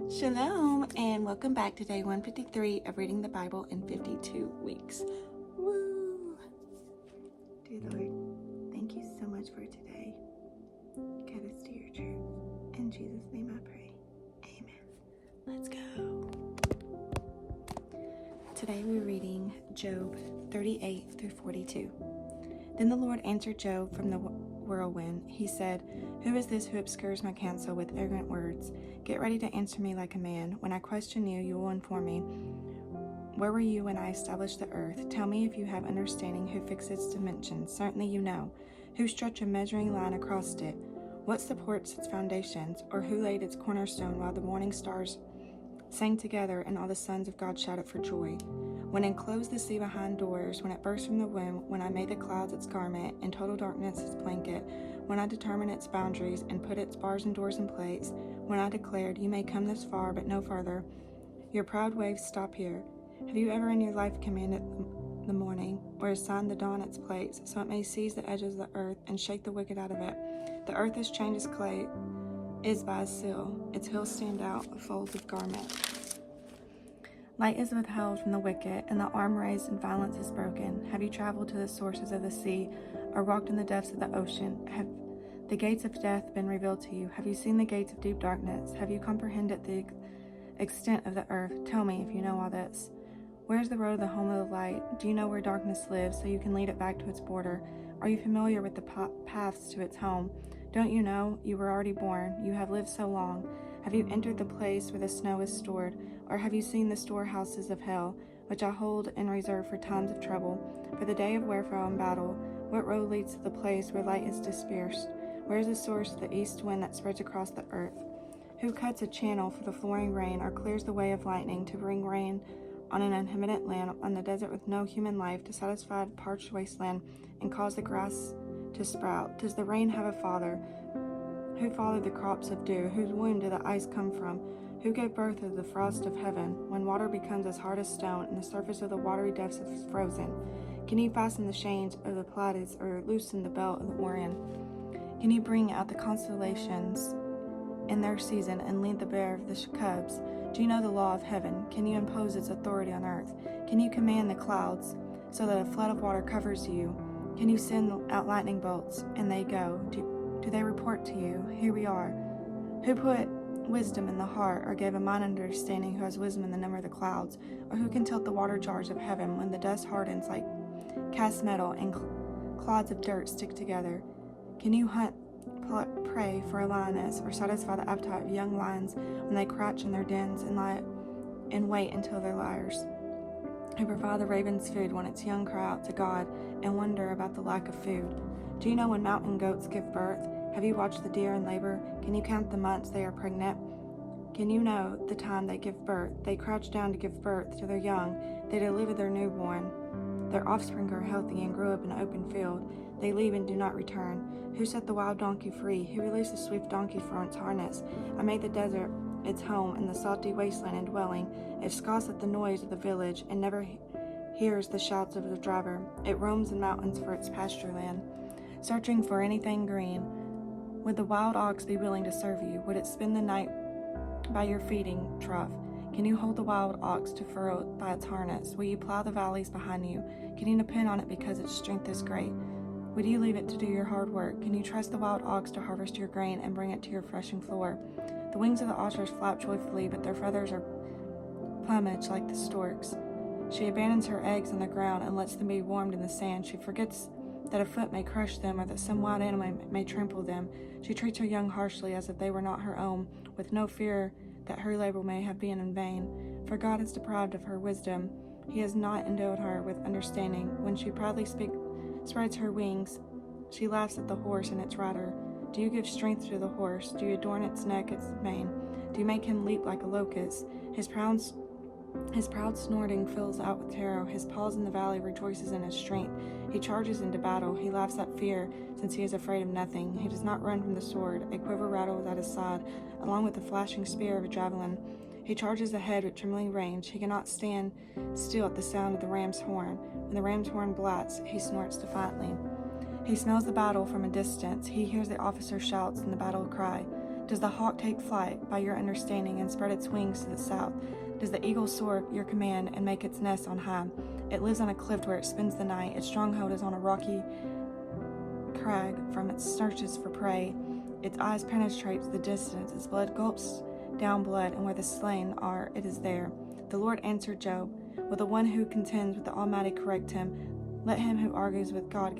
Shalom, and welcome back to day 153 of reading the Bible in 52 weeks. Woo! Dear Lord, thank you so much for today. Guide us to your truth. In Jesus' name I pray. Amen. Let's go. Today we're reading Job 38 through 42. Then the Lord answered Job from the whirlwind. He said, "Who is this who obscures my counsel with arrogant words? Get ready to answer me like a man. When I question you, you will inform me. Where were you when I established the earth? Tell me if you have understanding who fixed its dimensions. Certainly you know. Who stretched a measuring line across it? What supports its foundations? Or who laid its cornerstone while the morning stars sang together and all the sons of God shouted for joy? When I enclosed the sea behind doors, when it burst from the womb, when I made the clouds its garment and total darkness its blanket, when I determined its boundaries and put its bars and doors in place, when I declared, you may come this far but no farther, your proud waves stop here. Have you ever in your life commanded the morning, or assigned the dawn its place, so it may seize the edges of the earth and shake the wicked out of it? The earth is changed as clay is by a sill, its hills stand out of folds of garment. Light is withheld from the wicked, and the arm raised and violence is broken. Have you traveled to the sources of the sea, or walked in the depths of the ocean? Have the gates of death been revealed to you? Have you seen the gates of deep darkness? Have you comprehended the extent of the earth? Tell me if you know all this. Where is the road of the home of the light? Do you know where darkness lives, so you can lead it back to its border? Are you familiar with the paths to its home? Don't you know? You were already born. You have lived so long. Have you entered the place where the snow is stored? Or have you seen the storehouses of hell, which I hold in reserve for times of trouble, for the day of warfare and battle? What road leads to the place where light is dispersed? Where is the source of the east wind that spreads across the earth? Who cuts a channel for the flowing rain, or clears the way of lightning to bring rain on an uninhabited land, on the desert with no human life, to satisfy a parched wasteland and cause the grass to sprout? Does the rain have a father? Who fathered the crops of dew? Whose womb did the ice come from? Who gave birth to the frost of heaven, when water becomes as hard as stone, and the surface of the watery depths is frozen? Can you fasten the chains of the Pleiades, or loosen the belt of the Orion? Can you bring out the constellations in their season, and lead the bear of the cubs? Do you know the law of heaven? Can you impose its authority on earth? Can you command the clouds, so that a flood of water covers you? Can you send out lightning bolts, and they go? Do they report to you, here we are? Who put wisdom in the heart, or gave a mind understanding, who has wisdom in the number of the clouds? Or who can tilt the water jars of heaven when the dust hardens like cast metal and clods of dirt stick together? Can you hunt prey for a lioness, or satisfy the appetite of young lions when they crouch in their dens and lie in wait until they're liars? Who provide the raven's food when its young cry out to God and wonder about the lack of food? Do you know when mountain goats give birth? Have you watched the deer in labor? Can you count the months they are pregnant? Can you know the time they give birth? They crouch down to give birth to their young. They deliver their newborn. Their offspring are healthy and grow up in an open field. They leave and do not return. Who set the wild donkey free? Who released the swift donkey from its harness? I made the desert its home, and the salty wasteland and dwelling. It scoffs at the noise of the village, and never hears the shouts of the driver. It roams the mountains for its pasture land, searching for anything green. Would the wild ox be willing to serve you? Would it spend the night by your feeding trough? Can you hold the wild ox to furrow it by its harness? Will you plow the valleys behind you? Can you depend on it because its strength is great? Would you leave it to do your hard work? Can you trust the wild ox to harvest your grain and bring it to your threshing floor? The wings of the ostrich flap joyfully, but their feathers are plumage like the stork's. She abandons her eggs on the ground and lets them be warmed in the sand. She forgets that a foot may crush them, or that some wild animal may trample them. She treats her young harshly, as if they were not her own, with no fear that her labor may have been in vain. For God has deprived of her wisdom. He has not endowed her with understanding. When she proudly spreads her wings, she laughs at the horse and its rider. Do you give strength to the horse? Do you adorn its neck, its mane? Do you make him leap like a locust? His proud snorting fills out with terror. His paws in the valley rejoices in his strength. He charges into battle. He laughs at fear, since he is afraid of nothing. He does not run from the sword. A quiver rattles at his side, along with the flashing spear of a javelin. He charges ahead with trembling range. He cannot stand still at the sound of the ram's horn. When the ram's horn blats, he snorts defiantly. He smells the battle from a distance. He hears the officer's shouts and the battle cry. Does the hawk take flight by your understanding and spread its wings to the south? Does the eagle soar at your command and make its nest on high? It lives on a cliff where it spends the night. Its stronghold is on a rocky crag. From its searches for prey, its eyes penetrate the distance. Its blood gulps down blood, and where the slain are, it is there. The Lord answered Job, will the one who contends with the Almighty correct him? Let him who argues with God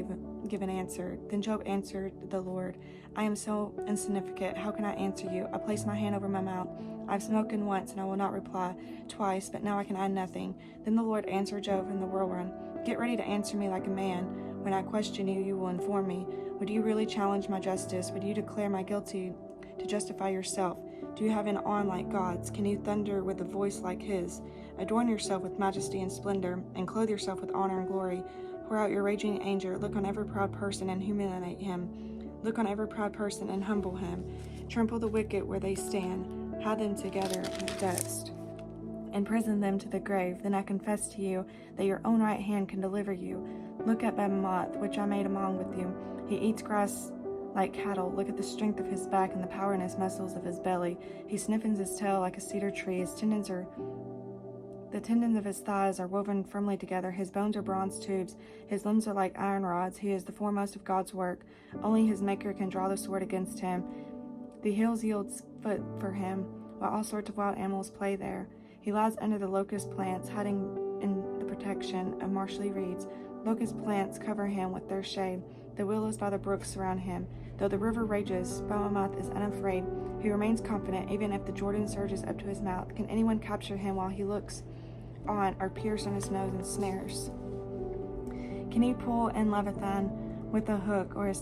give an answer. Then Job answered the Lord, I am so insignificant. How can I answer you? I place my hand over my mouth. I've spoken once, and I will not reply twice, but now I can add nothing. Then the Lord answered Job from the whirlwind, get ready to answer me like a man. When I question you, you will inform me. Would you really challenge my justice? Would you declare my guilty to justify yourself? Do you have an arm like God's? Can you thunder with a voice like his? Adorn yourself with majesty and splendor, and clothe yourself with honor and glory. Pour out your raging anger. Look on every proud person and humiliate him. Look on every proud person and humble him. Trample the wicked where they stand. Hide them together in the dust. Imprison them to the grave. Then I confess to you that your own right hand can deliver you. Look at Behemoth, which I made along with you. He eats grass like cattle. Look at the strength of his back and the power in his muscles of his belly. He stiffens his tail like a cedar tree. The tendons of his thighs are woven firmly together. His bones are bronze tubes. His limbs are like iron rods. He is the foremost of God's work. Only his maker can draw the sword against him. The hills yield food for him, while all sorts of wild animals play there. He lies under the locust plants, hiding in the protection of marshy reeds. Locust plants cover him with their shade. The willows by the brooks surround him. Though the river rages, Behemoth is unafraid. He remains confident, even if the Jordan surges up to his mouth. Can anyone capture him while he looks on, or pierce on his nose and snares? Can he pull in Leviathan with a hook, or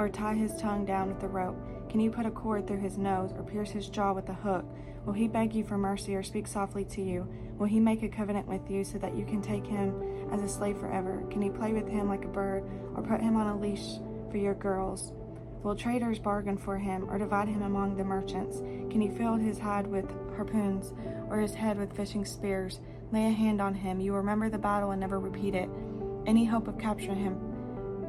tie his tongue down with a rope? Can you put a cord through his nose, or pierce his jaw with a hook? Will he beg you for mercy, or speak softly to you? Will he make a covenant with you so that you can take him as a slave forever? Can you play with him like a bird, or put him on a leash for your girls? Will traders bargain for him, or divide him among the merchants? Can you fill his hide with harpoons, or his head with fishing spears? Lay a hand on him. You remember the battle and never repeat it. Any hope of capturing him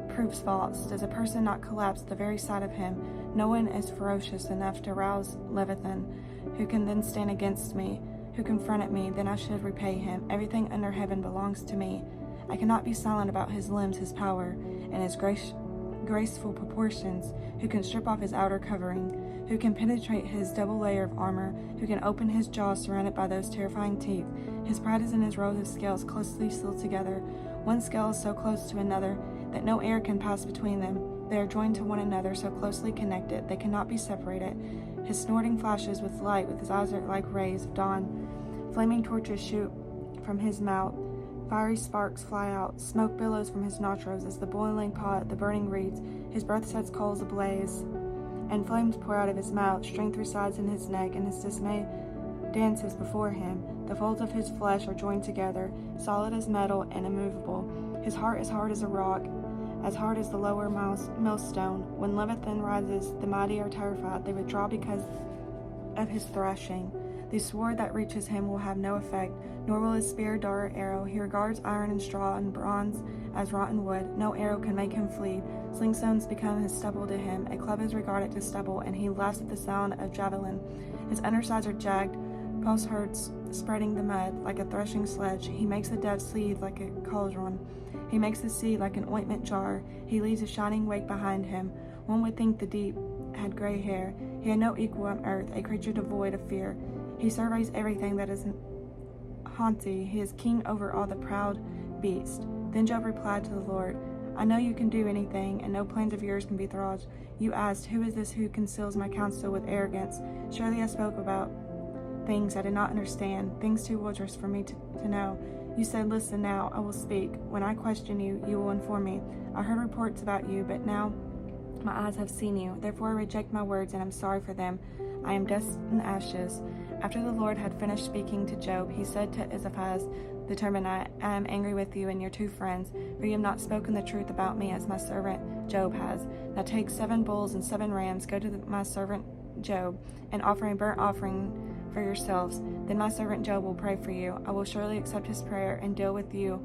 proves false. Does a person not collapse at the very sight of him? No one is ferocious enough to rouse Leviathan. Who can then stand against me? Who confronted me? Then I should repay him. Everything under heaven belongs to me. I cannot be silent about his limbs, his power, and his graceful proportions. Who can strip off his outer covering? Who can penetrate his double layer of armor? Who can open his jaws surrounded by those terrifying teeth? His pride is in his rows of scales closely sealed together. One scale is so close to another that no air can pass between them. They are joined to one another, so closely connected they cannot be separated. His snorting flashes with light, with his eyes are like rays of dawn. Flaming torches shoot from his mouth. Fiery sparks fly out. Smoke billows from his nostrils as the boiling pot, the burning reeds. His breath sets coals ablaze, and flames pour out of his mouth. Strength resides in his neck, and his dismay dances before him. The folds of his flesh are joined together, solid as metal and immovable. His heart is hard as a rock, as hard as the lower millstone. When Leviathan rises, the mighty are terrified. They withdraw because of his thrashing. The sword that reaches him will have no effect, nor will his spear, dart, or arrow. He regards iron and straw and bronze as rotten wood. No arrow can make him flee. Slingstones become his stubble to him. A club is regarded to stubble, and he laughs at the sound of javelin. His undersides are jagged, pulse hurts, spreading the mud like a threshing sledge. He makes the depths seethe like a cauldron. He makes the sea like an ointment jar. He leaves a shining wake behind him. One would think the deep had gray hair. He had no equal on earth, a creature devoid of fear. He surveys everything that is haughty. He is king over all the proud beasts. Then Job replied to the Lord, I know you can do anything, and no plans of yours can be thwarted. You asked, who is this who conceals my counsel with arrogance? Surely I spoke about things I did not understand, things too wondrous for me to know. You said, listen now, I will speak. When I question you, you will inform me. I heard reports about you, but now my eyes have seen you. Therefore I reject my words, and am sorry for them. I am dust and ashes. After the Lord had finished speaking to Job, he said to Eliphaz the Temanite, I am angry with you and your two friends, for you have not spoken the truth about me as my servant Job has. Now take 7 bulls and 7 rams, go to my servant Job, and offer a burnt offering for yourselves. Then my servant Job will pray for you. I will surely accept his prayer and deal with you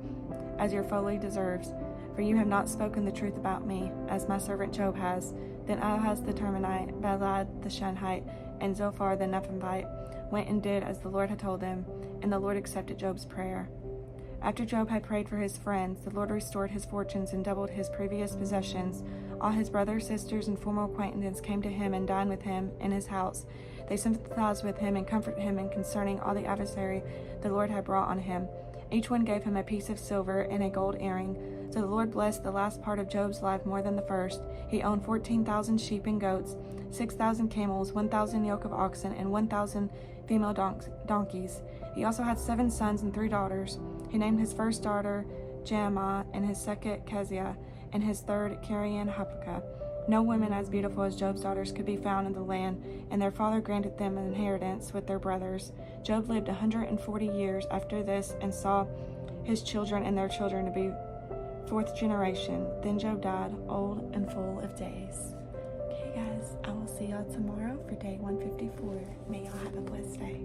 as your folly deserves. for you have not spoken the truth about me, as my servant Job has. Then Ahaz the Temanite, Baldad the Shunammite, and Zophar the Nephathite went and did as the Lord had told them, and the Lord accepted Job's prayer. After Job had prayed for his friends, the Lord restored his fortunes and doubled his previous possessions. All his brothers, sisters, and former acquaintances came to him and dined with him in his house. They sympathized with him and comforted him in concerning all the adversary the Lord had brought on him. Each one gave him a piece of silver and a gold earring. So the Lord blessed the last part of Job's life more than the first. He owned 14,000 sheep and goats, 6,000 camels, 1,000 yoke of oxen, and 1,000 female donkeys. He also had 7 sons and 3 daughters. He named his first daughter Jemima, and his second Keziah, and his third Carian Hapukkah. No women as beautiful as Job's daughters could be found in the land, and their father granted them an inheritance with their brothers. Job lived 140 years after this and saw his children and their children to be 4th generation. Then Job died, old and full of days. Okay, guys, I will see y'all tomorrow for day 154. May y'all have a blessed day.